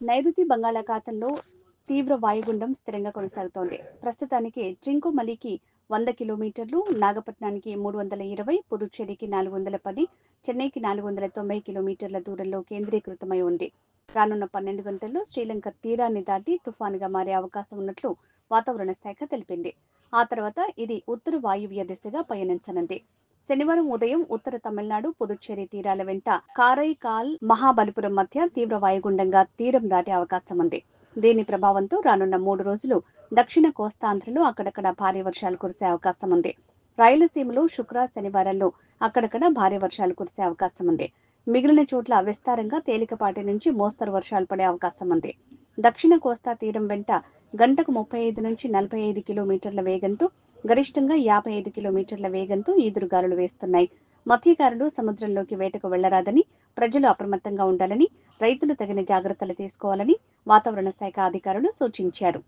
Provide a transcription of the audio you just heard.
నైరుతి బంగాళాఖాతంలో తీవ్ర వాయుగుండం స్థిరంగా కొనసాగుతోంది. ప్రస్తుతానికి ట్రింకోమలికి 100 కిలోమీటర్లు, నాగపట్నానికి 320, పుదుచ్చేరికి 410, చెన్నైకి 490 కిలోమీటర్ల దూరంలో కేంద్రీకృతమై ఉంది. రానున్న 12 గంటల్లో శ్రీలంక తీరాన్ని దాటి తుఫానుగా మారే అవకాశం ఉన్నట్లు వాతావరణ శాఖ తెలిపింది. ఆ తర్వాత ఇది ఉత్తర వాయువ్య దిశగా పయనించనుంది. శనివారం ఉదయం ఉత్తర తమిళనాడు, పుదుచ్చేరి తీరాల వెంట కారైకాల్, మహాబలిపురం మధ్య తీవ్ర వాయుగుండంగా తీరం దాటే అవకాశం ఉంది. దీని ప్రభావంతో రానున్న 3 రోజులు దక్షిణ కోస్తాంధ్రలో అక్కడక్కడ భారీ వర్షాలు కురిసే అవకాశం ఉంది. రాయలసీమలో శుక్ర, శనివారాల్లో అక్కడక్కడ భారీ వర్షాలు కురిసే అవకాశం ఉంది. మిగిలిన చోట్ల విస్తారంగా తేలికపాటి నుంచి మోస్తరు వర్షాలు పడే అవకాశం ఉంది. దక్షిణ కోస్తా తీరం వెంట గంటకు 35 నుంచి 45 కిలోమీటర్ల వేగంతో, గరిష్టంగా 55 కిలోమీటర్ల వేగంతో ఈదురుగాలులు వేస్తున్నాయి. మత్స్యకారులు సముద్రంలోకి వేటకు వెళ్లరాదని, ప్రజలు అప్రమత్తంగా ఉండాలని, రైతులు తగిన జాగ్రత్తలు తీసుకోవాలని వాతావరణ శాఖ అధికారులు సూచించారు.